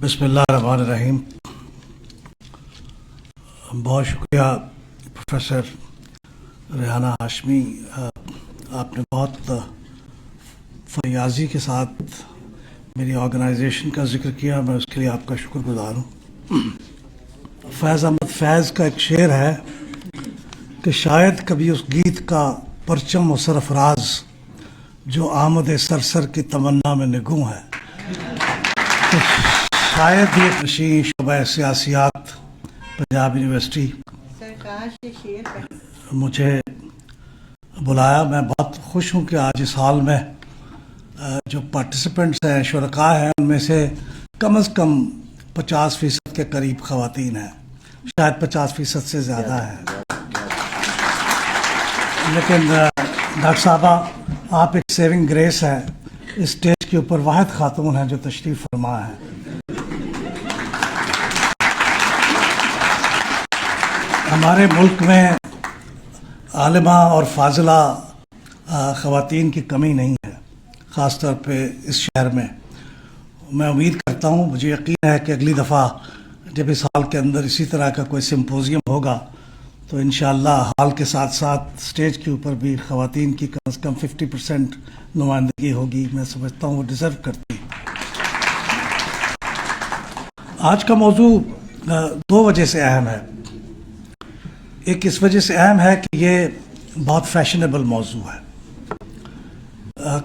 بسم اللہ الرحمن الرحیم. بہت شکریہ پروفیسر ریحانہ ہاشمی. آپ نے بہت فیاضی کے ساتھ میری آرگنائزیشن کا ذکر کیا. میں اس کے لیے آپ کا شکر گزار ہوں. فیض احمد فیض کا ایک شعر ہے کہ شاید کبھی اس گیت کا پرچم و سرفراز جو آمد سرسر کی تمنا میں نگوں ہے. شاید یہ نشین شعبہ سیاسیات پنجاب یونیورسٹی مجھے بلایا. میں بہت خوش ہوں کہ آج اس حال میں جو پارٹیسپینٹس ہیں، شرکاء ہیں، ان میں سے کم از کم 50% کے قریب خواتین ہیں، شاید 50% سے زیادہ ہیں. لیکن ڈاکٹر صاحبہ آپ ایک سیونگ گریس ہے. اس اسٹیج کے اوپر واحد خاتون ہیں جو تشریف فرما ہیں. ہمارے ملک میں عالمہ اور فاضلہ خواتین کی کمی نہیں ہے، خاص طور پہ اس شہر میں. میں امید کرتا ہوں، مجھے یقین ہے کہ اگلی دفعہ جب اس ہال کے اندر اسی طرح کا کوئی سمپوزیم ہوگا تو انشاءاللہ ہال کے ساتھ ساتھ اسٹیج کے اوپر بھی خواتین کی کم از کم 50% نمائندگی ہوگی. میں سمجھتا ہوں وہ ڈیزرو کرتی. آج کا موضوع دو وجہ سے اہم ہے. ایک اس وجہ سے اہم ہے کہ یہ بہت فیشنیبل موضوع ہے.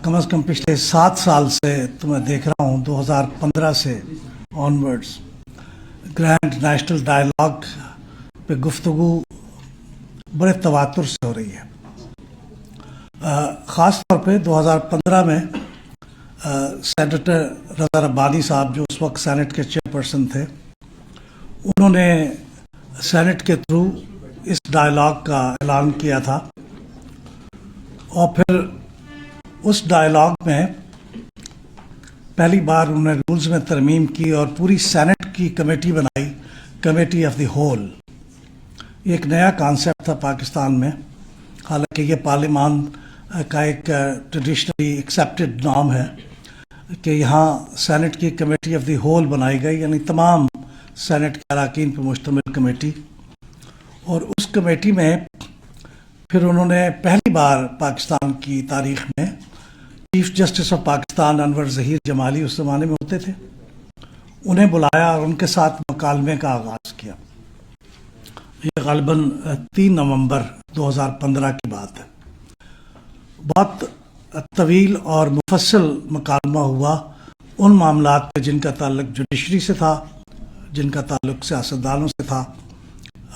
کم از کم پچھلے 7 سال سے تو میں دیکھ رہا ہوں، 2015 سے آنورڈز گرینڈ نیشنل ڈائیلاگ پہ گفتگو بڑے تواتر سے ہو رہی ہے. خاص طور پہ 2015 میں سینیٹر رضا ربانی صاحب جو اس وقت سینٹ کے چیئرپرسن تھے، انہوں نے سینٹ کے تھرو اس ڈائیلاگ کا اعلان کیا تھا. اور پھر اس ڈائیلاگ میں پہلی بار انہوں نے رولز میں ترمیم کی اور پوری سینٹ کی کمیٹی بنائی، کمیٹی آف دی ہول. یہ ایک نیا کانسیپٹ تھا پاکستان میں. حالانکہ یہ پارلیمان کا ایک ٹریڈیشنلی ایکسیپٹڈ نام ہے کہ یہاں سینٹ کی کمیٹی آف دی ہول بنائی گئی، یعنی تمام سینٹ کے اراکین پر مشتمل کمیٹی. اور اس کمیٹی میں پھر انہوں نے پہلی بار پاکستان کی تاریخ میں چیف جسٹس آف پاکستان انور ظہیر جمالی اس زمانے میں ہوتے تھے، انہیں بلایا اور ان کے ساتھ مکالمے کا آغاز کیا. یہ غالباً 3 نومبر 2015 کی بات ہے. بہت طویل اور مفصل مکالمہ ہوا ان معاملات پہ جن کا تعلق جوڈیشری سے تھا، جن کا تعلق سیاستدانوں سے تھا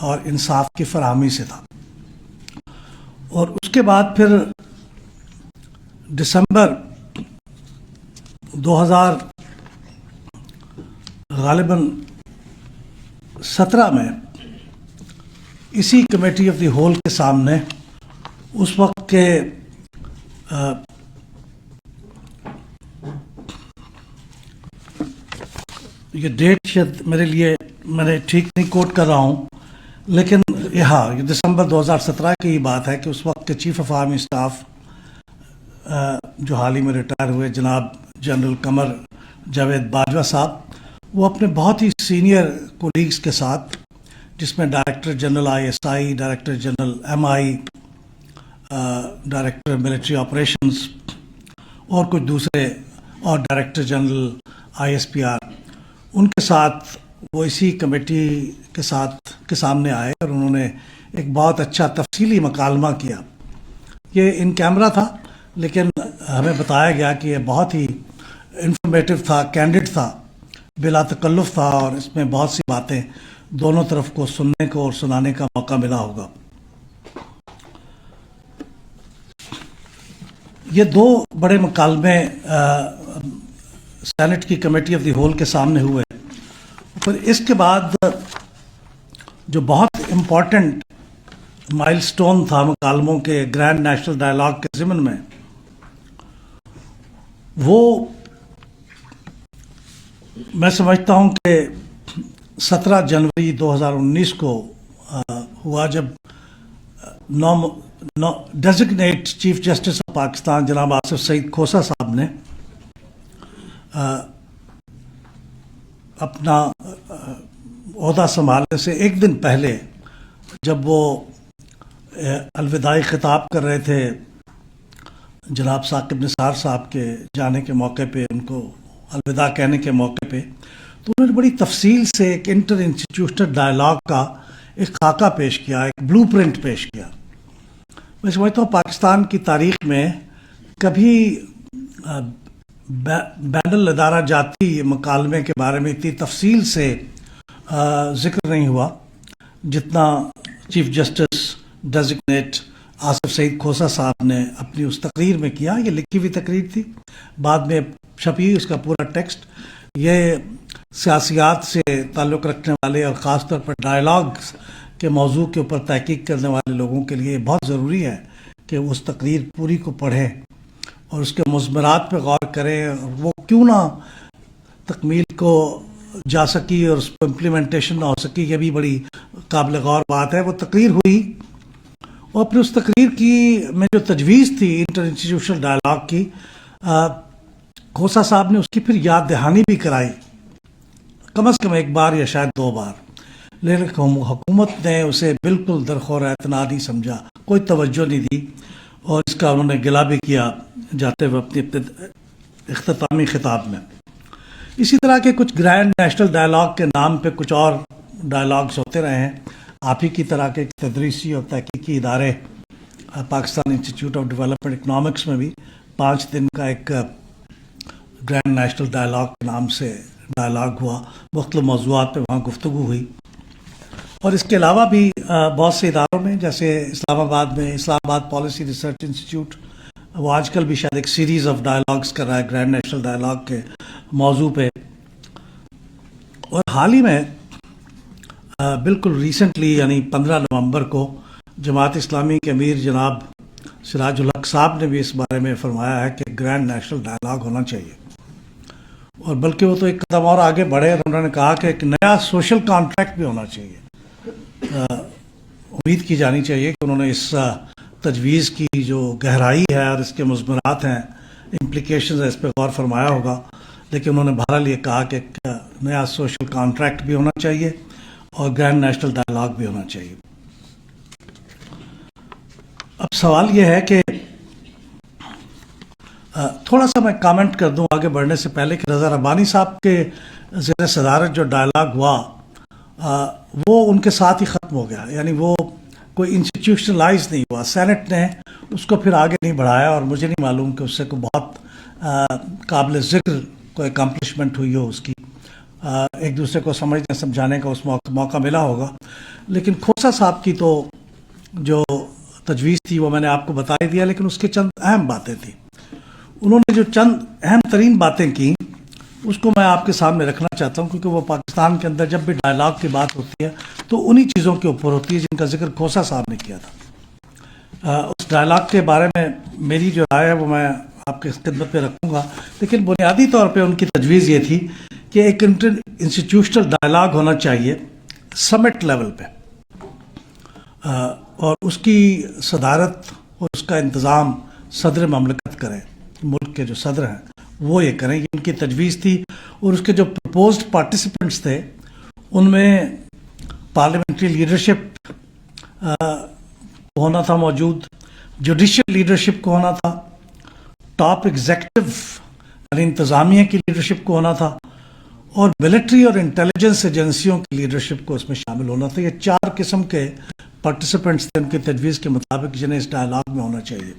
اور انصاف کی فراہمی سے تھا. اور اس کے بعد پھر دسمبر 2017 میں اسی کمیٹی آف دی ہول کے سامنے اس وقت کے یہ ڈیٹ شاید میرے لیے میں نے ٹھیک نہیں کوٹ کر رہا ہوں، لیکن یہ دسمبر 2017 کی بات ہے کہ اس وقت کے چیف آف آرمی اسٹاف جو حال ہی میں ریٹائر ہوئے جناب جنرل قمر جاوید باجوہ صاحب، وہ اپنے بہت ہی سینئر کولیگز کے ساتھ، جس میں director general ISI، director general MI، director military operations اور کچھ دوسرے، اور ڈائریکٹر جنرل ISPR، ان کے ساتھ وہ اسی کمیٹی کے سامنے آئے اور انہوں نے ایک بہت اچھا تفصیلی مکالمہ کیا. یہ ان کیمرہ تھا، لیکن ہمیں بتایا گیا کہ یہ بہت ہی انفارمیٹو تھا، کینڈڈ تھا، بلا تکلف تھا، اور اس میں بہت سی باتیں دونوں طرف کو سننے کو اور سنانے کا موقع ملا ہوگا. یہ 2 بڑے مکالمے سینٹ کی کمیٹی آف دی ہول کے سامنے ہوئے. پھر اس کے بعد جو بہت امپورٹنٹ مائل سٹون تھا مکالموں کے گرینڈ نیشنل ڈائیلاگ کے ضمن میں، وہ میں سمجھتا ہوں کہ 17 جنوری 2019 کو ہوا، جب designate chief justice of Pakistan جناب آصف سعید کھوسہ صاحب نے اپنا عہدہ سنبھالنے سے ایک دن پہلے جب وہ الوداعی خطاب کر رہے تھے جناب ثاقب نثار صاحب کے جانے کے موقع پہ، ان کو الوداع کہنے کے موقع پہ، تو انہوں نے بڑی تفصیل سے ایک انٹر انسٹیٹیوشنل ڈائلاگ کا ایک خاکہ پیش کیا، ایک بلو پرنٹ پیش کیا۔ میں سمجھتا ہوں پاکستان کی تاریخ میں کبھی بین الادارہ جاتی مکالمے کے بارے میں اتنی تفصیل سے ذکر نہیں ہوا جتنا چیف جسٹس ڈیزگنیٹ آصف سعید کھوسہ صاحب نے اپنی اس تقریر میں کیا۔ یہ لکھی ہوئی تقریر تھی، بعد میں چھپی اس کا پورا ٹیکسٹ۔ یہ سیاسیات سے تعلق رکھنے والے اور خاص طور پر ڈائلاگز کے موضوع کے اوپر تحقیق کرنے والے لوگوں کے لیے بہت ضروری ہے کہ وہ اس تقریر پوری کو پڑھیں اور اس کے مضمرات پہ غور کریں، اور وہ کیوں نہ تکمیل کو جا سکی اور اس پہ امپلیمنٹیشن نہ ہو سکی، یہ بھی بڑی قابل غور بات ہے۔ وہ تقریر ہوئی اور پھر اس تقریر کی میں جو تجویز تھی انٹر انسٹیٹیوشنل ڈائلاگ کی، کھوسہ صاحب نے اس کی پھر یاد دہانی بھی کرائی، کم از کم ایک بار یا شاید 2 بار، لیکن حکومت نے اسے بالکل درخور اعتنا نہیں سمجھا، کوئی توجہ نہیں دی، اور اس کا انہوں نے گلہ بھی کیا جاتے ہوئے اپنی اختتامی خطاب میں۔ اسی طرح کے کچھ گرینڈ نیشنل ڈائلاگ کے نام پہ کچھ اور ڈائلاگز ہوتے رہے ہیں۔ آپ ہی کی طرح کے تدریسی اور تحقیقی ادارے، Pakistan institute of development economics میں بھی 5 دن کا ایک گرینڈ نیشنل ڈائلاگ کے نام سے ڈائلاگ ہوا، مختلف موضوعات پہ وہاں گفتگو ہوئی۔ اور اس کے علاوہ بھی بہت سے اداروں میں، جیسے اسلام آباد میں اسلام آباد پالیسی ریسرچ انسٹیٹیوٹ، وہ آج کل بھی شاید ایک سیریز آف ڈائلاگز کر رہا ہے گرینڈ نیشنل ڈائلاگ کے موضوع پہ۔ اور حال ہی میں بالکل ریسنٹلی یعنی 15 نومبر کو جماعت اسلامی کے امیر جناب سراج الحق صاحب نے بھی اس بارے میں فرمایا ہے کہ گرینڈ نیشنل ڈائلاگ ہونا چاہیے، اور بلکہ وہ تو ایک قدم اور آگے بڑھے اور انہوں نے کہا کہ ایک نیا سوشل کانٹریکٹ بھی ہونا چاہیے۔ امید کی جانی چاہیے کہ انہوں نے اس تجویز کی جو گہرائی ہے اور اس کے مضمرات ہیں، امپلیکیشنز ہیں، اس پہ غور فرمایا ہوگا، لیکن انہوں نے بہرحال یہ کہا کہ ایک نیا سوشل کانٹریکٹ بھی ہونا چاہیے اور گرینڈ نیشنل ڈائلاگ بھی ہونا چاہیے۔ اب سوال یہ ہے کہ تھوڑا سا میں کامنٹ کر دوں آگے بڑھنے سے پہلے کہ رضا ربانی صاحب کے زیر صدارت جو ڈائلاگ ہوا وہ ان کے ساتھ ہی ختم ہو گیا، یعنی وہ کوئی انسٹیٹیوشنلائز نہیں ہوا۔ سینٹ نے اس کو پھر آگے نہیں بڑھایا، اور مجھے نہیں معلوم کہ اس سے کوئی بہت قابل ذکر کوئی اکمپلشمنٹ ہوئی ہو اس کی، ایک دوسرے کو سمجھنے سمجھانے کا اس موقع ملا ہوگا۔ لیکن کھوسہ صاحب کی تو جو تجویز تھی وہ میں نے آپ کو بتا ہی دیا، لیکن اس کے چند اہم باتیں تھیں۔ انہوں نے جو چند اہم ترین باتیں کی اس کو میں آپ کے سامنے رکھنا چاہتا ہوں، کیونکہ وہ پاکستان کے اندر جب بھی ڈائلاگ کی بات ہوتی ہے تو انہی چیزوں کے اوپر ہوتی ہے جن کا ذکر کھوسہ صاحب نے کیا تھا۔ اس ڈائلاگ کے بارے میں میری جو رائے ہے وہ میں آپ کی خدمت پہ رکھوں گا، لیکن بنیادی طور پہ ان کی تجویز یہ تھی کہ ایک انسٹیٹیوشنل ڈائلاگ ہونا چاہیے سمٹ لیول پہ، اور اس کی صدارت اور اس کا انتظام صدر مملکت کریں، ملک کے جو صدر ہیں وہ یہ کریں، یہ ان کی تجویز تھی۔ اور اس کے جو پرپوزڈ پارٹیسپینٹس تھے ان میں پارلیمنٹری لیڈرشپ ہونا تھا موجود، جوڈیشل لیڈرشپ کو ہونا تھا، ٹاپ ایگزیکٹو یعنی انتظامیہ کی لیڈرشپ کو ہونا تھا، اور ملٹری اور انٹیلیجنس ایجنسیوں کی لیڈرشپ کو اس میں شامل ہونا تھا۔ یہ 4 قسم کے پارٹیسپینٹس تھے ان کی تجویز کے مطابق جنہیں اس ڈائلاگ میں ہونا چاہیے،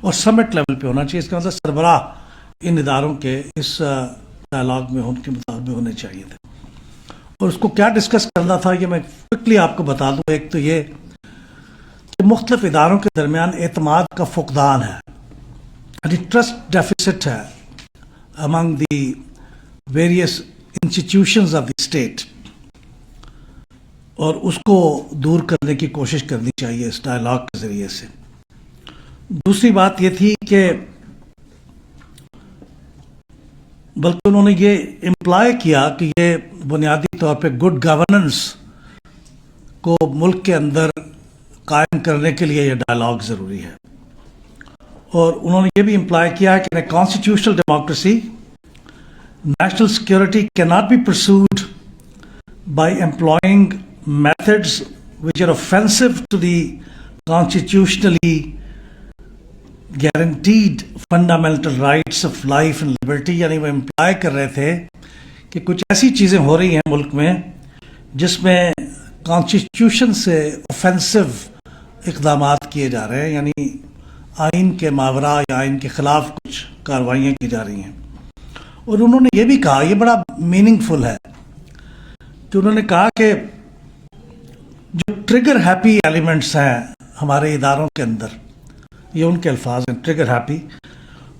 اور سمٹ لیول پہ ہونا چاہیے۔ اس کا مطلب سربراہ ان اداروں کے اس ڈائلاگ میں ان کے مطابق ہونے چاہیے تھے۔ اور اس کو کیا ڈسکس کرنا تھا یہ میں کوئکلی آپ کو بتا دوں۔ ایک تو یہ کہ مختلف اداروں کے درمیان اعتماد کا فقدان ہے، یعنی ٹرسٹ ڈیفیسٹ ہے among the various institutions of the state، اور اس کو دور کرنے کی کوشش کرنی چاہیے اس ڈائلاگ کے ذریعے سے۔ دوسری بات یہ تھی کہ بلکہ انہوں نے یہ امپلائی کیا کہ یہ بنیادی طور پہ گڈ گورننس کو ملک کے اندر قائم کرنے کے لیے یہ ڈائلاگ ضروری ہے، اور انہوں نے یہ بھی امپلائی کیا کہ کانسٹیٹیوشنل ڈیموکریسی نیشنل سیکورٹی کی not be persuaded by employing methods which are offensive to the constitutionally guaranteed fundamental rights of life and liberty. یعنی وہ امپلائی کر رہے تھے کہ کچھ ایسی چیزیں ہو رہی ہیں ملک میں جس میں کانسٹیٹیوشن سے اوفینسو اقدامات کیے جا رہے ہیں، یعنی آئین کے ماورا یا آئین کے خلاف کچھ کارروائیاں کی جا رہی ہیں. اور انہوں نے یہ بھی کہا، یہ بڑا میننگ فل ہے، کہ انہوں نے کہا کہ جو ٹریگر ہیپی ایلیمنٹس ہیں ہمارے اداروں کے اندر، یہ ان کے الفاظ ہیں، ٹریگر ہیپی.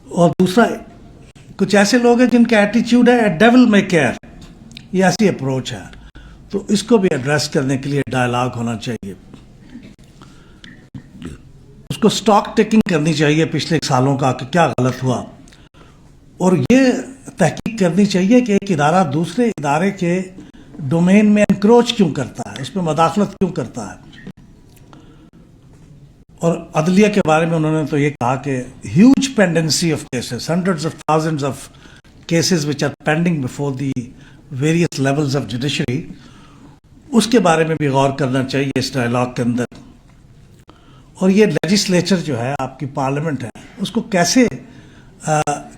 اور دوسرا، کچھ ایسے لوگ ہیں جن کا ایٹیچیوڈ ہے ڈیول میں کیئر، یہ ایسی اپروچ ہے. تو اس کو بھی ایڈریس کرنے کے لیے ڈائلاگ ہونا چاہیے. اس کو سٹاک ٹیکنگ کرنی چاہیے پچھلے سالوں کا کہ کیا غلط ہوا، اور یہ تحقیق کرنی چاہیے کہ ایک ادارہ دوسرے ادارے کے ڈومین میں انکروچ کیوں کرتا ہے، اس میں مداخلت کیوں کرتا ہے. اور عدلیہ کے بارے میں انہوں نے تو یہ کہا کہ huge pendency of cases, hundreds of thousands of cases which are pending before the various levels of judiciary, اس کے بارے میں بھی غور کرنا چاہیے اس ڈائلاگ کے اندر. اور یہ لیجسلیچر جو ہے، آپ کی پارلیمنٹ ہے، اس کو کیسے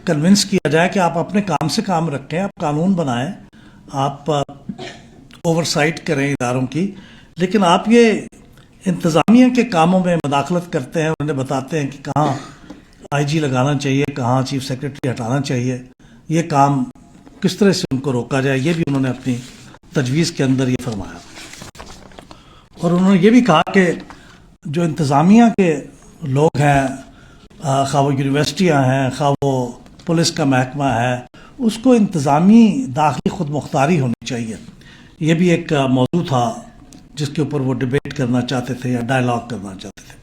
کنونس کیا جائے کہ آپ اپنے کام سے کام رکھیں، آپ قانون بنائیں، آپ اوورسائٹ کریں اداروں کی، لیکن آپ یہ انتظامیہ کے کاموں میں مداخلت کرتے ہیں، انہیں بتاتے ہیں کہ کہاں آئی جی لگانا چاہیے، کہاں چیف سیکرٹری ہٹانا چاہیے، یہ کام کس طرح سے ان کو روکا جائے. یہ بھی انہوں نے اپنی تجویز کے اندر یہ فرمایا. اور انہوں نے یہ بھی کہا کہ جو انتظامیہ کے لوگ ہیں، خواہ وہ یونیورسٹیاں ہیں، خواہ وہ پولیس کا محکمہ ہے، اس کو انتظامی داخلی خود مختاری ہونی چاہیے. یہ بھی ایک موضوع تھا جس کے اوپر وہ ڈیبیٹ کرنا چاہتے تھے یا ڈائلاگ کرنا چاہتے تھے.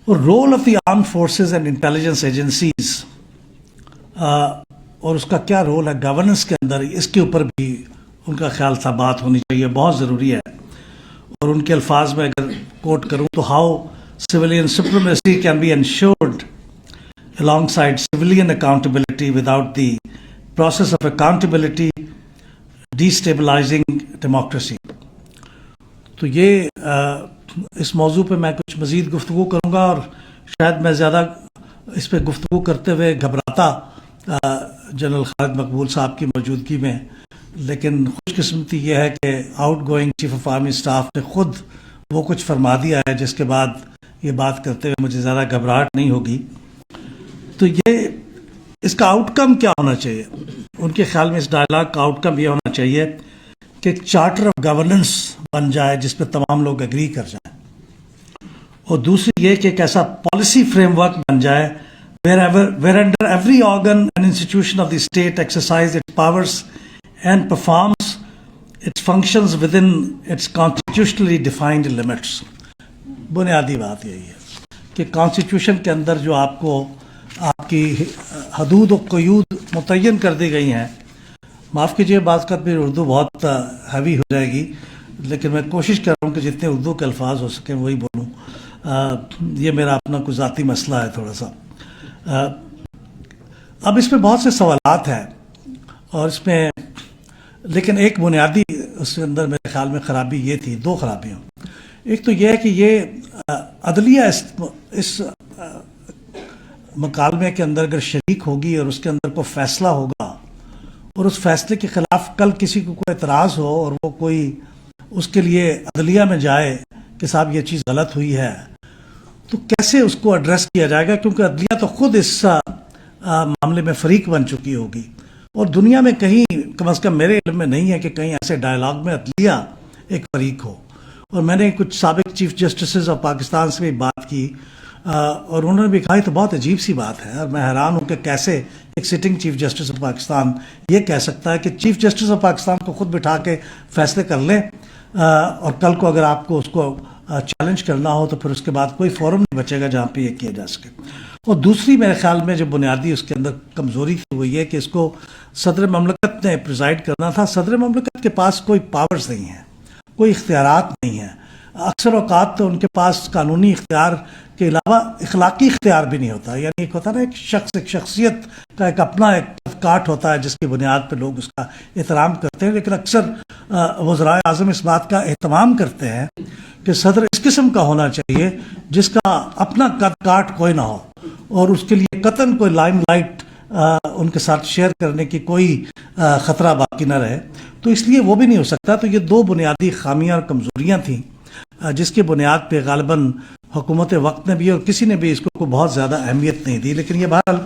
اور role of the armed forces and intelligence agencies, اور اس کا کیا رول ہے گورننس کے اندر، اس کے اوپر بھی ان کا خیال تھا بات ہونی چاہیے، بہت ضروری ہے. اور ان کے الفاظ میں اگر کوٹ کروں تو how civilian supremacy can be ensured alongside civilian accountability without the process of accountability destabilizing democracy. تو یہ اس موضوع پہ میں کچھ مزید گفتگو کروں گا، اور شاید میں زیادہ اس پہ گفتگو کرتے ہوئے گھبراتا جنرل خالد مقبول صاحب کی موجودگی میں، لیکن خوش قسمتی یہ ہے کہ out going chief of army staff نے خود وہ کچھ فرما دیا ہے جس کے بعد یہ بات کرتے ہوئے مجھے زیادہ گھبراہٹ نہیں ہوگی. تو یہ اس کا آؤٹ کم کیا ہونا چاہیے؟ ان کے خیال میں اس ڈائلاگ کا آؤٹ کم یہ ہونا چاہیے کہ ایک چارٹر آف گورننس بن جائے جس پہ تمام لوگ اگری کر جائیں. اور دوسری یہ کہ ایک ایسا پالیسی فریم ورک بن جائے wherever every organ and institution of the state exercise its powers and performs its functions within its constitutionally defined limits. بنیادی بات یہی ہے کہ کانسٹیٹیوشن کے اندر جو آپ کو آپ کی حدود و قیود متعین کر دی گئی ہیں. معاف کیجیے بعض کا پھر اردو بہت ہیوی ہو جائے گی، لیکن میں کوشش کر رہا ہوں کہ جتنے اردو کے الفاظ ہو سکیں وہی بولوں. یہ میرا اپنا کوئی ذاتی مسئلہ ہے تھوڑا سا. اب اس میں بہت سے سوالات ہیں، اور اس میں لیکن ایک بنیادی اس کے اندر میرے خیال میں خرابی یہ تھی، دو خرابیاں. ایک تو یہ ہے کہ یہ عدلیہ اس مکالمے کے اندر اگر شریک ہوگی اور اس کے اندر کوئی فیصلہ ہوگا اور اس فیصلے کے خلاف کل کسی کو کوئی اعتراض ہو اور وہ کوئی اس کے لیے عدلیہ میں جائے کہ صاحب یہ چیز غلط ہوئی ہے، تو کیسے اس کو ایڈریس کیا جائے گا؟ کیونکہ عدلیہ تو خود اس معاملے میں فریق بن چکی ہوگی، اور دنیا میں کہیں کم از کم میرے علم میں نہیں ہے کہ کہیں ایسے ڈائلاگ میں عدلیہ ایک فریق ہو. اور میں نے کچھ سابق چیف جسٹسز آف پاکستان سے بھی بات کی، اور انہوں نے بھی کہا یہ تو بہت عجیب سی بات ہے، اور میں حیران ہوں کہ کیسے ایک sitting chief justice of Pakistan یہ کہہ سکتا ہے کہ چیف جسٹس آف پاکستان کو خود بٹھا کے فیصلے کر لیں، اور کل کو اگر آپ کو اس کو چیلنج کرنا ہو تو پھر اس کے بعد کوئی فورم نہیں بچے گا جہاں پہ یہ کیا جا سکے. اور دوسری میرے خیال میں جو بنیادی اس کے اندر کمزوری تھی وہ یہ کہ اس کو صدر مملکت نے پریزائڈ کرنا تھا. صدر مملکت کے پاس کوئی پاورز نہیں ہیں، کوئی اختیارات نہیں ہیں. اکثر اوقات تو ان کے پاس قانونی اختیار کے علاوہ اخلاقی اختیار بھی نہیں ہوتا. یعنی ایک ہوتا ہے نا ایک شخصیت کا ایک اپنا ایک کاٹ ہوتا ہے جس کی بنیاد پہ لوگ اس کا احترام کرتے ہیں. لیکن اکثر وزرائے اعظم اس بات کا اہتمام کرتے ہیں کہ صدر اس قسم کا ہونا چاہیے جس کا اپنا کاٹ کوئی نہ ہو اور اس کے لیے قطعاً کوئی لائم لائٹ ان کے ساتھ شیئر کرنے کی کوئی خطرہ باقی نہ رہے. تو اس لیے وہ بھی نہیں ہو سکتا. تو یہ دو بنیادی خامیاں اور کمزوریاں تھیں جس کی بنیاد پہ غالباً حکومت وقت نے بھی اور کسی نے بھی اس کو بہت زیادہ اہمیت نہیں دی. لیکن یہ بہرحال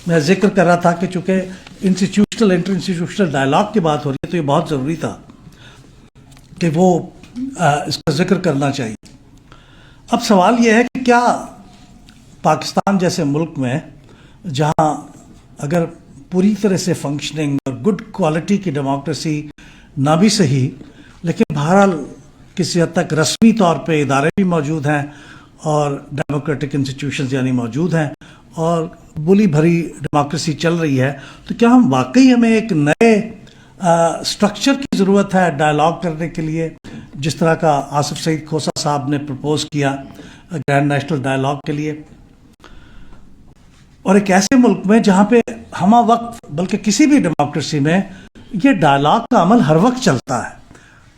میں ذکر کر رہا تھا کہ چونکہ انٹر انسٹیٹیوشنل ڈائلاگ کی بات ہو رہی ہے تو یہ بہت ضروری تھا کہ وہ اس کا ذکر کرنا چاہیے. اب سوال یہ ہے کہ کیا پاکستان جیسے ملک میں جہاں اگر پوری طرح سے فنکشننگ اور گڈ کوالٹی کی ڈیموکریسی نہ بھی صحیح لیکن بہرحال کسی حد تک رسمی طور پہ ادارے بھی موجود ہیں اور ڈیموکریٹک انسٹیٹیوشنز یعنی موجود ہیں اور بلی بھری ڈیموکریسی چل رہی ہے, تو کیا ہمیں ایک نئے سٹرکچر کی ضرورت ہے ڈائلاگ کرنے کے لیے جس طرح کا آصف سعید کھوسہ صاحب نے پرپوز کیا گرینڈ نیشنل ڈائلاگ کے لیے, اور ایک ایسے ملک میں جہاں پہ ہمہ وقت بلکہ کسی بھی ڈیموکریسی میں یہ ڈائلاگ کا عمل ہر وقت چلتا ہے.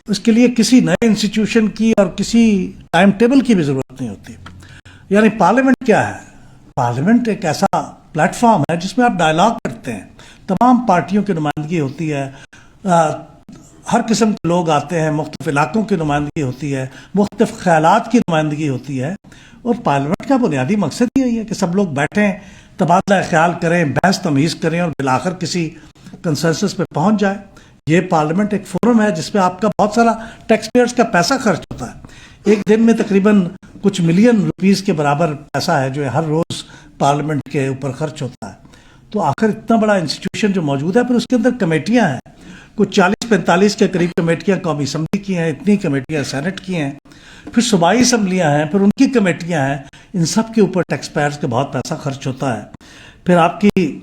اس کے لیے کسی نئے انسٹیٹیوشن کی اور کسی ٹائم ٹیبل کی بھی ضرورت نہیں ہوتی. یعنی پارلیمنٹ کیا ہے؟ پارلیمنٹ ایک ایسا پلیٹ فارم ہے جس میں آپ ڈائلاگ کرتے ہیں, تمام پارٹیوں کی نمائندگی ہوتی ہے, ہر قسم کے لوگ آتے ہیں, مختلف علاقوں کی نمائندگی ہوتی ہے, مختلف خیالات کی نمائندگی ہوتی ہے, اور پارلیمنٹ کا بنیادی مقصد یہی ہے کہ سب لوگ بیٹھیں, تبادلہ خیال کریں, بحث تمیز کریں اور بالآخر کسی کنسنسس پہ پہنچ جائے. یہ پارلیمنٹ ایک فورم ہے جس پہ آپ کا بہت سارا ٹیکس پیئرز کا پیسہ خرچ ہوتا ہے. ایک دن میں تقریباً کچھ ملین روپیز کے برابر پیسہ ہے جو ہر روز پارلیمنٹ کے اوپر خرچ ہوتا ہے. تو آخر اتنا بڑا انسٹیٹیوشن جو موجود ہے, پھر اس کے اندر کمیٹیاں ہیں, کچھ 40-45 کے قریب کمیٹیاں قومی اسمبلی کی ہیں, اتنی کمیٹیاں سینٹ کی ہیں, پھر صوبائی اسمبلیاں ہیں, پھر ان کی کمیٹیاں ہیں. ان سب کے اوپر ٹیکس پیئرز کا بہت پیسہ خرچ ہوتا ہے. پھر آپ کی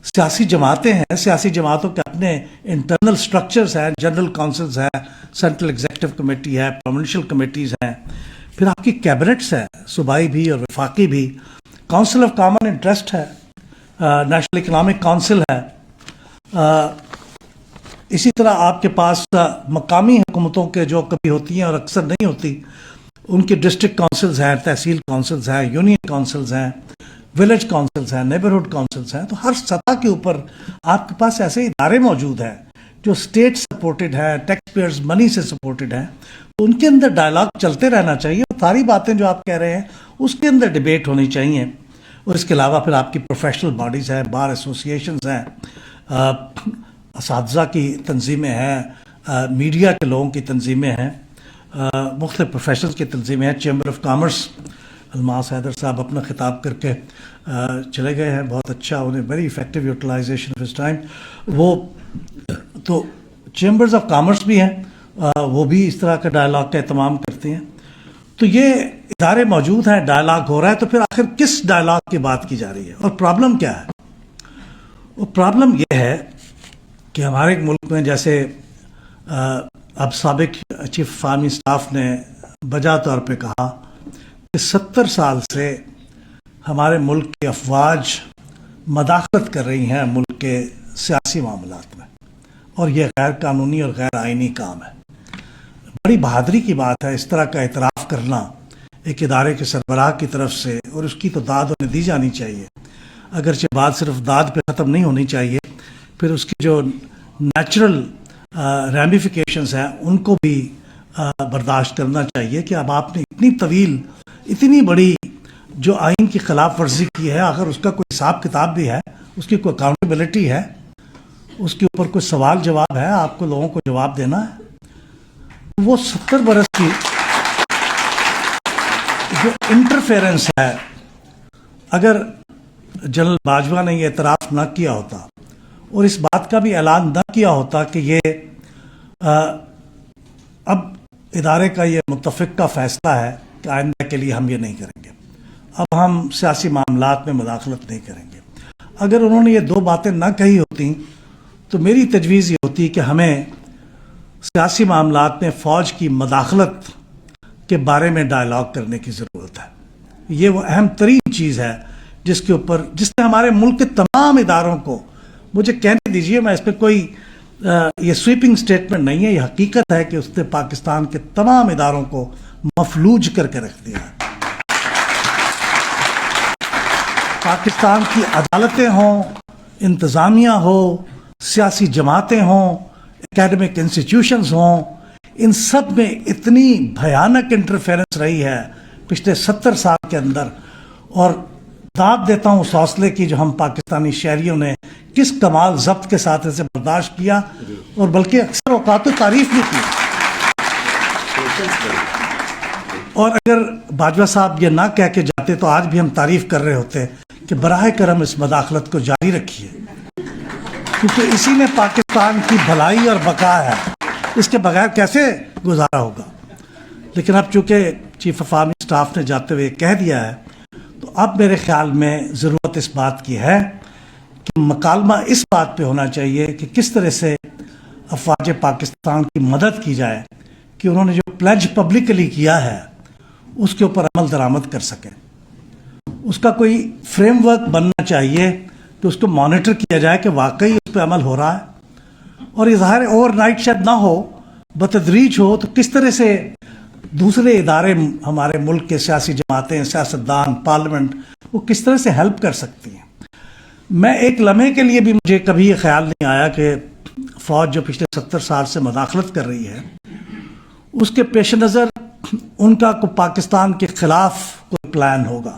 سیاسی جماعتیں ہیں, سیاسی جماعتوں کے اپنے انٹرنل سٹرکچرز ہیں, جنرل کونسلز ہیں, سینٹرل ایگزیکٹو کمیٹی ہے, پروونشل کمیٹیز ہیں, پھر آپ کی کیبنٹس ہیں, صوبائی بھی اور وفاقی بھی, کونسل آف کامن انٹرسٹ ہے, نیشنل اکنامک کونسل ہے. اسی طرح آپ کے پاس مقامی حکومتوں کے جو کبھی ہوتی ہیں اور اکثر نہیں ہوتی ان کے ڈسٹرکٹ کونسلز ہیں, تحصیل کونسلز ہیں, یونین کونسلز ہیں, ولیج کونسلز ہیں, نیبرہڈ کونسلز ہیں. تو ہر سطح کے اوپر آپ کے پاس ایسے ادارے موجود ہیں جو اسٹیٹ سپورٹڈ ہیں, ٹیکس پیئرز منی سے سپورٹڈ ہیں. تو ان کے اندر ڈائلاگ چلتے رہنا چاہیے, اور ساری باتیں جو آپ کہہ رہے ہیں اس کے اندر ڈیبیٹ ہونی چاہیے. اور اس کے علاوہ پھر آپ کی پروفیشنل باڈیز ہیں, بار ایسوسیشنز ہیں, اساتذہ کی تنظیمیں ہیں, میڈیا کے لوگوں کی تنظیمیں ہیں, مختلف پروفیشنز کی تنظیمیں ہیں. چیمبر آف کامرس الماس حیدر صاحب اپنا خطاب کر کے چلے گئے ہیں, بہت اچھا, انہیں very effective utilization of his time. وہ تو چیمبرز آف کامرس بھی ہیں, وہ بھی اس طرح کا ڈائلاگ کا اہتمام کرتے ہیں. تو یہ ادارے موجود ہیں, ڈائلاگ ہو رہا ہے, تو پھر آخر کس ڈائلاگ کی بات کی جا رہی ہے اور پرابلم کیا ہے؟ وہ پرابلم یہ ہے کہ ہمارے ملک میں جیسے اب سابق چیف فارمی سٹاف نے بجا طور پہ کہا کہ 70 سال سے ہمارے ملک کی افواج مداخلت کر رہی ہیں ملک کے سیاسی معاملات میں, اور یہ غیر قانونی اور غیر آئینی کام ہے. بڑی بہادری کی بات ہے اس طرح کا اعتراف کرنا ایک ادارے کے سربراہ کی طرف سے, اور اس کی تو داد انہیں دی جانی چاہیے. اگرچہ بات صرف داد پہ ختم نہیں ہونی چاہیے, پھر اس کی جو نیچرل ریمیفیکیشنز ہیں ان کو بھی برداشت کرنا چاہیے کہ اب آپ نے اتنی طویل, اتنی بڑی جو آئین کی خلاف ورزی کی ہے, اگر اس کا کوئی حساب کتاب بھی ہے, اس کی کوئی اکاؤنٹیبلٹی ہے, اس کے اوپر کوئی سوال جواب ہے, آپ کو لوگوں کو جواب دینا ہے. وہ 70 برس کی جو انٹرفیرنس ہے, اگر جنرل باجوہ نے یہ اعتراف نہ کیا ہوتا اور اس بات کا بھی اعلان نہ کیا ہوتا کہ یہ اب ادارے کا یہ متفق کا فیصلہ ہے کہ آئندہ کے لیے ہم یہ نہیں کریں گے, اب ہم سیاسی معاملات میں مداخلت نہیں کریں گے, اگر انہوں نے یہ دو باتیں نہ کہی ہوتی تو میری تجویز یہ ہوتی کہ ہمیں سیاسی معاملات میں فوج کی مداخلت کے بارے میں ڈائلاگ کرنے کی ضرورت ہے. یہ وہ اہم ترین چیز ہے جس نے ہمارے ملک کے تمام اداروں کو, مجھے کہنے دیجئے, میں اس پہ کوئی یہ سویپنگ سٹیٹمنٹ نہیں ہے, یہ حقیقت ہے کہ اس نے پاکستان کے تمام اداروں کو مفلوج کر کے رکھ دیا ہے. پاکستان کی عدالتیں ہوں, انتظامیہ ہو, سیاسی جماعتیں ہوں, اکیڈمک انسٹیٹیوشنز ہوں, ان سب میں اتنی بھیانک انٹرفیرنس رہی ہے پچھلے 70 سال کے اندر, اور داد دیتا ہوں اس حوصلے کی جو ہم پاکستانی شہریوں نے کس کمال ضبط کے ساتھ اسے برداشت کیا, اور بلکہ اکثر اوقات تو تعریف بھی کی. اور اگر باجوہ صاحب یہ نہ کہہ کے جاتے تو آج بھی ہم تعریف کر رہے ہوتے کہ براہ کرم اس مداخلت کو جاری رکھیے, کیونکہ اسی میں پاکستان کی بھلائی اور بقا ہے, اس کے بغیر کیسے گزارا ہوگا. لیکن اب چونکہ چیف آف آرمی اسٹاف نے جاتے ہوئے کہہ دیا ہے, تو اب میرے خیال میں ضرورت اس بات کی ہے کہ مکالمہ اس بات پہ ہونا چاہیے کہ کس طرح سے افواج پاکستان کی مدد کی جائے کہ انہوں نے جو پلیج پبلکلی کیا ہے اس کے اوپر عمل درآمد کر سکیں. اس کا کوئی فریم ورک بننا چاہیے کہ اس کو مانیٹر کیا جائے کہ واقعی اس پہ عمل ہو رہا ہے, اور یہ ظاہر اوور نائٹ شاید نہ ہو, بتدریج ہو, تو کس طرح سے دوسرے ادارے, ہمارے ملک کے سیاسی جماعتیں, سیاستدان, پارلیمنٹ, وہ کس طرح سے ہیلپ کر سکتی ہیں. میں ایک لمحے کے لیے بھی مجھے کبھی یہ خیال نہیں آیا کہ فوج جو پچھلے 70 سال سے مداخلت کر رہی ہے اس کے پیش نظر ان کا کو پاکستان کے خلاف کوئی پلان ہوگا.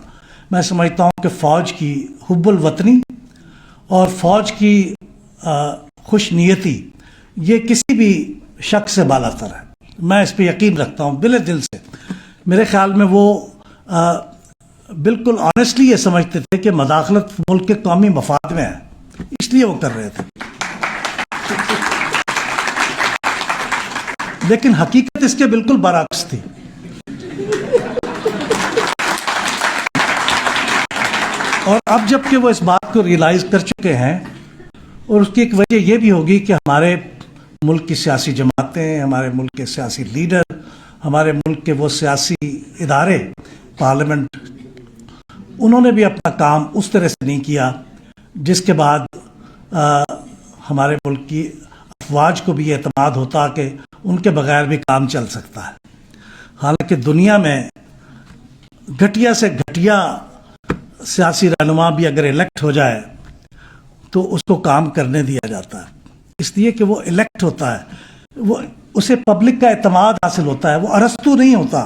میں سمجھتا ہوں کہ فوج کی حب الوطنی اور فوج کی خوش نیتی یہ کسی بھی شخص سے بالا تر ہے. میں اس پہ یقین رکھتا ہوں دل دل سے. میرے خیال میں وہ بالکل آنیسٹلی یہ سمجھتے تھے کہ مداخلت ملک کے قومی مفاد میں ہے, اس لیے وہ کر رہے تھے. لیکن حقیقت اس کے بالکل برعکس تھی. اور اب جب کہ وہ اس بات کو ریئلائز کر چکے ہیں, اور اس کی ایک وجہ یہ بھی ہوگی کہ ہمارے ملک کی سیاسی جماعتیں, ہمارے ملک کے سیاسی لیڈر, ہمارے ملک کے وہ سیاسی ادارے, پارلیمنٹ, انہوں نے بھی اپنا کام اس طرح سے نہیں کیا جس کے بعد ہمارے ملک کی افواج کو بھی یہ اعتماد ہوتا کہ ان کے بغیر بھی کام چل سکتا ہے. حالانکہ دنیا میں گھٹیا سے گھٹیا سیاسی رہنما بھی اگر الیکٹ ہو جائے تو اس کو کام کرنے دیا جاتا ہے, اس لیے کہ وہ الیکٹ ہوتا ہے, وہ اسے پبلک کا اعتماد حاصل ہوتا ہے. وہ ارسطو نہیں ہوتا,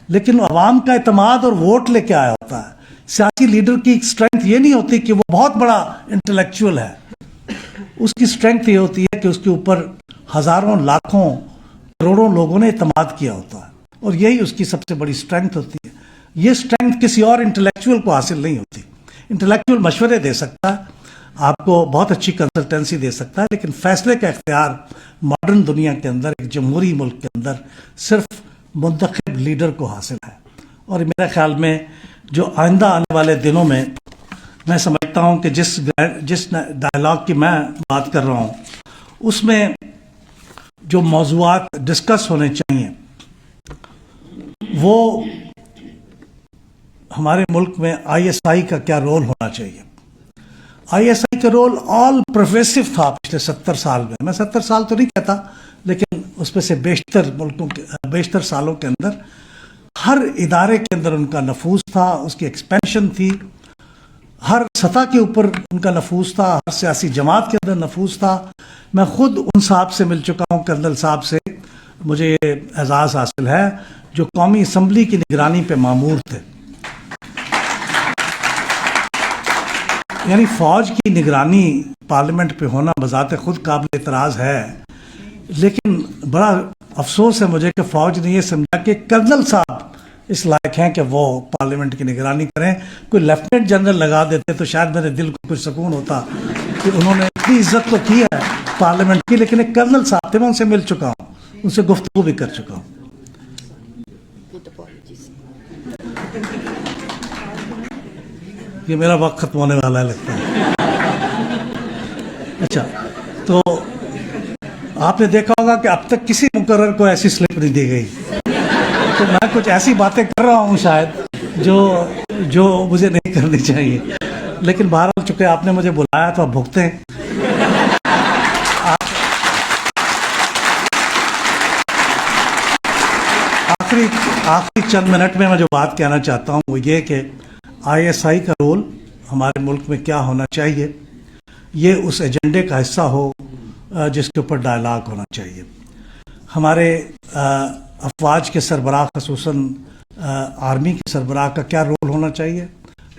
لیکن عوام کا اعتماد اور ووٹ لے کے آیا ہوتا ہے. سیاسی لیڈر کی اسٹرینتھ یہ نہیں ہوتی کہ وہ بہت بڑا انٹلیکچوئل ہے, اس کی اسٹرینتھ یہ ہوتی ہے کہ اس کے اوپر ہزاروں, لاکھوں, کروڑوں لوگوں نے اعتماد کیا ہوتا ہے, اور یہی اس کی سب سے بڑی اسٹرینتھ ہوتی ہے. یہ اسٹرینتھ کسی اور انٹلیکچوئل کو حاصل نہیں ہوتی. انٹلیکچوئل مشورے دے سکتا ہے, آپ کو بہت اچھی کنسلٹنسی دے سکتا ہے, لیکن فیصلے کا اختیار ماڈرن دنیا کے اندر, ایک جمہوری ملک کے اندر, صرف منتخب لیڈر کو حاصل ہے. اور میرے خیال میں جو آئندہ آنے والے دنوں میں سمجھتا ہوں کہ جس ڈائلاگ کی میں بات کر رہا ہوں اس میں جو موضوعات ڈسکس ہونے چاہیے وہ ہمارے ملک میں آئی ایس آئی کا کیا رول ہونا چاہیے. آئی ایس آئی کا رول آل پروفیسو تھا پچھلے 70 سال میں. میں 70 سال تو نہیں کہتا, لیکن اس میں سے بیشتر سالوں کے اندر ہر ادارے کے اندر ان کا نفوذ تھا, اس کی ایکسپینشن تھی, ہر سطح کے اوپر ان کا نفوذ تھا, ہر سیاسی جماعت کے اندر نفوذ تھا. میں خود ان صاحب سے مل چکا ہوں, کرنل صاحب سے مجھے یہ اعزاز حاصل ہے جو قومی اسمبلی کی نگرانی پہ مامور تھے. یعنی فوج کی نگرانی پارلیمنٹ پہ ہونا بذات خود قابل اعتراض ہے, لیکن بڑا افسوس ہے مجھے کہ فوج نے یہ سمجھا کہ کرنل صاحب اس لائق ہیں کہ وہ پارلیمنٹ کی نگرانی کریں. کوئی لیفٹیننٹ جنرل لگا دیتے تو شاید میرے دل کو کچھ سکون ہوتا کہ انہوں نے اتنی عزت تو کی ہے پارلیمنٹ کی, لیکن ایک کرنل صاحب تھے, میں ان سے مل چکا ہوں, ان سے گفتگو بھی کر چکا ہوں. یہ میرا وقت ختم ہونے والا ہے لگتا ہے. اچھا, تو آپ نے دیکھا ہوگا کہ اب تک کسی مقرر کو ایسی سلپ نہیں دی گئی. تو میں کچھ ایسی باتیں کر رہا ہوں شاید جو مجھے نہیں کرنی چاہیے، لیکن بہرحال چونکہ آپ نے مجھے بلایا تو آپ بھگتے ہیں۔ آخری چند منٹ میں جو بات کہنا چاہتا ہوں وہ یہ کہ آئی ایس آئی کا رول ہمارے ملک میں کیا ہونا چاہیے، یہ اس ایجنڈے کا حصہ ہو جس کے اوپر ڈائلاگ ہونا چاہیے۔ ہمارے افواج کے سربراہ، خصوصاً آرمی کے سربراہ کا کیا رول ہونا چاہیے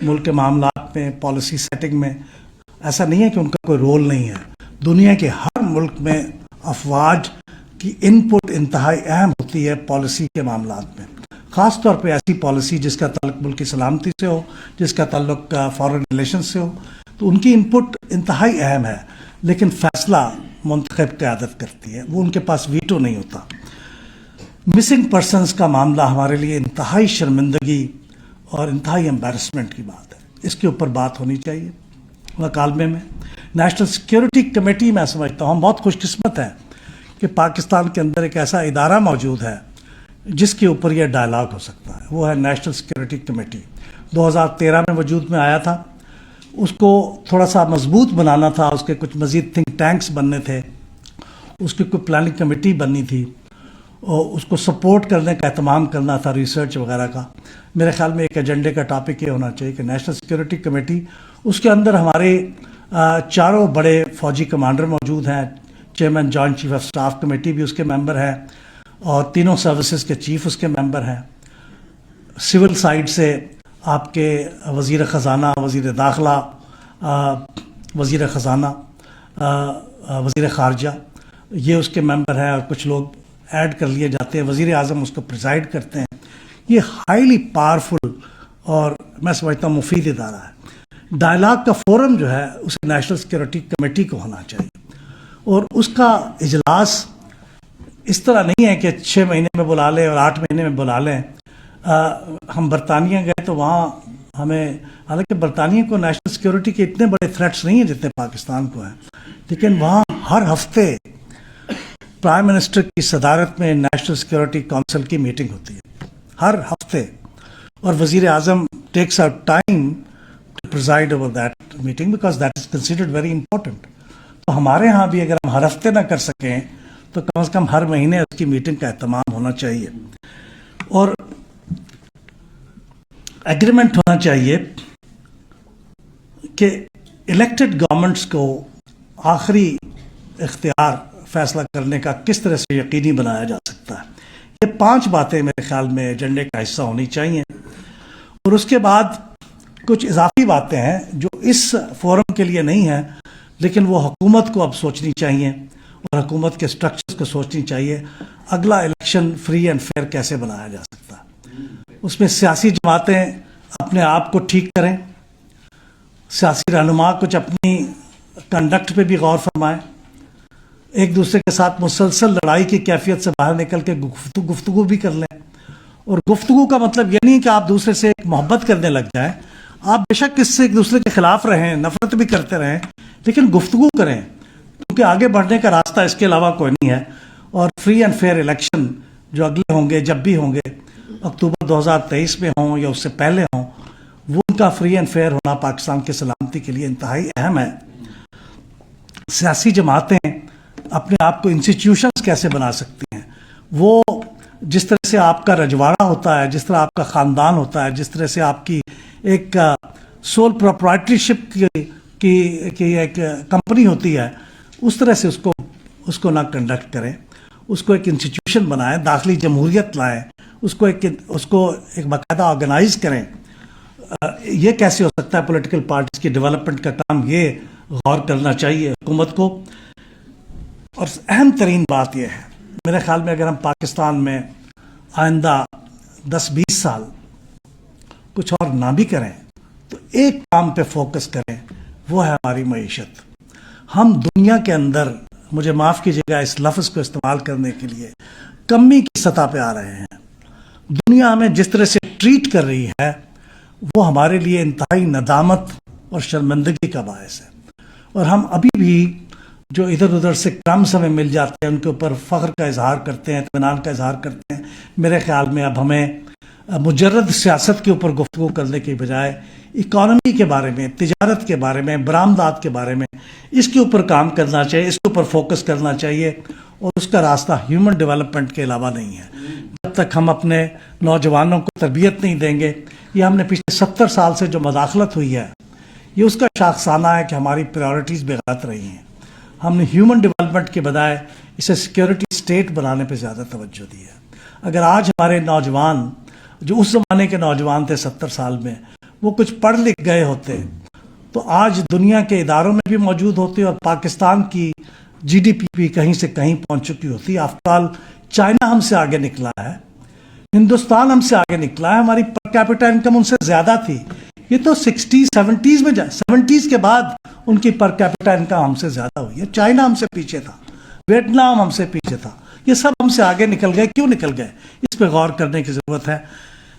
ملک کے معاملات میں، پالیسی سیٹنگ میں۔ ایسا نہیں ہے کہ ان کا کوئی رول نہیں ہے، دنیا کے ہر ملک میں افواج کی ان پٹ انتہائی اہم ہوتی ہے پالیسی کے معاملات میں، خاص طور پہ ایسی پالیسی جس کا تعلق ملک کی سلامتی سے ہو، جس کا تعلق فارن ریلیشن سے ہو، تو ان کی ان پٹ انتہائی اہم ہے، لیکن فیصلہ منتخب قیادت کرتی ہے، وہ ان کے پاس ویٹو نہیں ہوتا۔ مسنگ پرسنز کا معاملہ ہمارے لیے انتہائی شرمندگی اور انتہائی امبیرسمنٹ کی بات ہے، اس کے اوپر بات ہونی چاہیے مکالمے میں۔ نیشنل سیکیورٹی کمیٹی میں سمجھتا ہوں ہم بہت خوش قسمت ہیں کہ پاکستان کے اندر ایک ایسا ادارہ موجود ہے جس کے اوپر یہ ڈائلاگ ہو سکتا ہے، وہ ہے نیشنل سیکیورٹی کمیٹی۔ 2013 میں وجود میں آیا تھا، اس کو تھوڑا سا مضبوط بنانا تھا، اس کے کچھ مزید تھنک ٹینکس بننے تھے، اس کی کوئی پلاننگ کمیٹی بننی تھی، اور اس کو سپورٹ کرنے کا اہتمام کرنا تھا، ریسرچ وغیرہ کا۔ میرے خیال میں ایک ایجنڈے کا ٹاپک یہ ہونا چاہیے کہ نیشنل سیکیورٹی کمیٹی، اس کے اندر ہمارے چاروں بڑے فوجی کمانڈر موجود ہیں، chairman joint chief of staff committee بھی اس کے ممبر ہیں، اور تینوں سروسز کے چیف اس کے ممبر ہیں۔ سول سائڈ سے آپ کے وزیر خزانہ، وزیر داخلہ، وزیر خزانہ، وزیر خارجہ، یہ اس کے ممبر ہیں، اور کچھ لوگ ایڈ کر لیے جاتے ہیں، وزیر اعظم اس کو پریزائڈ کرتے ہیں۔ یہ ہائیلی پاورفل اور میں سمجھتا ہوں مفید ادارہ ہے۔ ڈائلاگ کا فورم جو ہے اسے نیشنل سیکیورٹی کمیٹی کو ہونا چاہیے، اور اس کا اجلاس اس طرح نہیں ہے کہ 6 مہینے میں بلا لیں اور 8 مہینے میں بلا لیں۔ ہم برطانیہ گئے تو وہاں ہمیں، حالانکہ برطانیہ کو نیشنل سیکیورٹی کے اتنے بڑے تھریٹس نہیں ہیں جتنے پاکستان کو ہیں، لیکن وہاں ہر ہفتے پرائم منسٹر کی صدارت میں نیشنل سیکیورٹی کونسل کی میٹنگ ہوتی ہے، ہر ہفتے، اور وزیر اعظم takes out time to preside over that meeting because that is considered very important. تو ہمارے ہاں بھی اگر ہم ہر ہفتے نہ کر سکیں تو کم از کم ہر مہینے اس کی میٹنگ کا اہتمام ہونا چاہیے، اور ایگریمنٹ ہونا چاہیے کہ الیکٹڈ گورنمنٹس کو آخری اختیار فیصلہ کرنے کا کس طرح سے یقینی بنایا جا سکتا ہے۔ یہ 5 باتیں میرے خیال میں ایجنڈے کا حصہ ہونی چاہیے، اور اس کے بعد کچھ اضافی باتیں ہیں جو اس فورم کے لیے نہیں ہیں، لیکن وہ حکومت کو اب سوچنی چاہیے، اور حکومت کے سٹرکچرز کو سوچنی چاہیے۔ اگلا الیکشن فری اینڈ فیئر کیسے بنایا جا سکتا ہے، اس میں سیاسی جماعتیں اپنے آپ کو ٹھیک کریں، سیاسی رہنما کچھ اپنی کنڈکٹ پہ بھی غور فرمائیں، ایک دوسرے کے ساتھ مسلسل لڑائی کی کیفیت سے باہر نکل کے گفتگو بھی کر لیں۔ اور گفتگو کا مطلب یہ نہیں کہ آپ دوسرے سے ایک محبت کرنے لگ جائیں، آپ بے شک اس سے ایک دوسرے کے خلاف رہیں، نفرت بھی کرتے رہیں، لیکن گفتگو کریں، کیونکہ آگے بڑھنے کا راستہ اس کے علاوہ کوئی نہیں ہے۔ اور فری اینڈ فیئر الیکشن جو اگلے ہوں گے، جب بھی ہوں گے، اکتوبر 2023 میں ہوں یا اس سے پہلے ہوں، وہ ان کا فری اینڈ فیئر ہونا پاکستان کی سلامتی کے لیے انتہائی اہم ہے۔ سیاسی جماعتیں اپنے آپ کو انسٹیٹیوشنز کیسے بنا سکتی ہیں، وہ جس طرح سے آپ کا رجواڑہ ہوتا ہے، جس طرح آپ کا خاندان ہوتا ہے، جس طرح سے آپ کی ایک سول پروپرائٹرشپ کی ایک کمپنی ہوتی ہے، اس طرح سے اس کو نہ کنڈکٹ کریں، اس کو ایک انسٹیٹیوشن بنائیں، داخلی جمہوریت لائیں، اس کو ایک باقاعدہ آرگنائز کریں۔ یہ کیسے ہو سکتا ہے؟ پولیٹیکل پارٹیز کی ڈیولپمنٹ کا کام یہ غور کرنا چاہیے حکومت کو۔ اور اہم ترین بات یہ ہے میرے خیال میں، اگر ہم پاکستان میں آئندہ 10-20 سال کچھ اور نہ بھی کریں تو ایک کام پہ فوکس کریں، وہ ہے ہماری معیشت۔ ہم دنیا کے اندر، مجھے معاف کیجیے گا اس لفظ کو استعمال کرنے کے لیے، کمی کی سطح پہ آ رہے ہیں۔ دنیا ہمیں جس طرح سے ٹریٹ کر رہی ہے وہ ہمارے لیے انتہائی ندامت اور شرمندگی کا باعث ہے، اور ہم ابھی بھی جو ادھر ادھر سے کرمز ہمیں مل جاتے ہیں ان کے اوپر فخر کا اظہار کرتے ہیں، اطمینان کا اظہار کرتے ہیں. میرے خیال میں اب ہمیں مجرد سیاست کے اوپر گفتگو کرنے کے بجائے اکانومی کے بارے میں، تجارت کے بارے میں، برآمدات کے بارے میں اس کے اوپر کام کرنا چاہیے، اس کے اوپر فوکس کرنا چاہیے. اور اس کا راستہ ہیومن ڈیولپمنٹ کے علاوہ نہیں ہے. جب تک ہم اپنے نوجوانوں کو تربیت نہیں دیں گے، یہ ہم نے پچھلے 70 سال سے جو مداخلت ہوئی ہے یہ اس کا شاخسانہ ہے کہ ہماری پریورٹیز بے غلط رہی ہیں. ہم نے ہیومن ڈیولپمنٹ کے بجائے اسے سیکیورٹی اسٹیٹ بنانے پہ زیادہ توجہ دی ہے. اگر آج ہمارے نوجوان جو اس زمانے کے نوجوان تھے 70 سال میں، وہ کچھ پڑھ لکھ گئے ہوتے تو آج دنیا کے اداروں میں بھی موجود ہوتے اور پاکستان کی جی ڈی پی بھی کہیں سے کہیں پہنچ چکی ہوتی. آفٹر آل چائنا ہم سے آگے نکلا ہے، ہندوستان ہم سے آگے نکلا ہے، ہماری پر کیپٹا انکم ان سے زیادہ تھی. یہ تو 60s 70s میں 70s کے بعد ان کی پر کیپٹا انکم ہم سے زیادہ ہوئی ہے. چائنا ہم سے پیچھے تھا، ویتنام ہم سے پیچھے تھا، یہ سب ہم سے آگے نکل گئے. کیوں نکل گئے؟ اس پہ غور کرنے کی ضرورت ہے.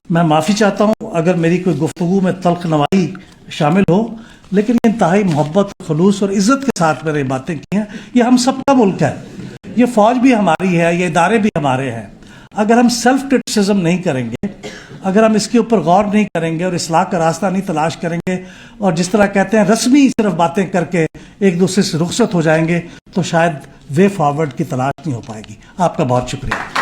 میں معافی چاہتا ہوں اگر میری کوئی گفتگو میں تلخ نوائی شامل ہو، لیکن یہ انتہائی محبت، خلوص اور عزت کے ساتھ میں نے باتیں کی ہیں. یہ ہم سب کا ملک ہے، یہ فوج بھی ہماری ہے، یہ ادارے بھی ہمارے ہیں. اگر ہم سیلف کرٹیسزم نہیں کریں گے، اگر ہم اس کے اوپر غور نہیں کریں گے اور اصلاح کا راستہ نہیں تلاش کریں گے اور جس طرح کہتے ہیں رسمی صرف باتیں کر کے ایک دوسرے سے رخصت ہو جائیں گے، تو شاید وے فارورڈ کی تلاش نہیں ہو پائے گی. آپ کا بہت شکریہ.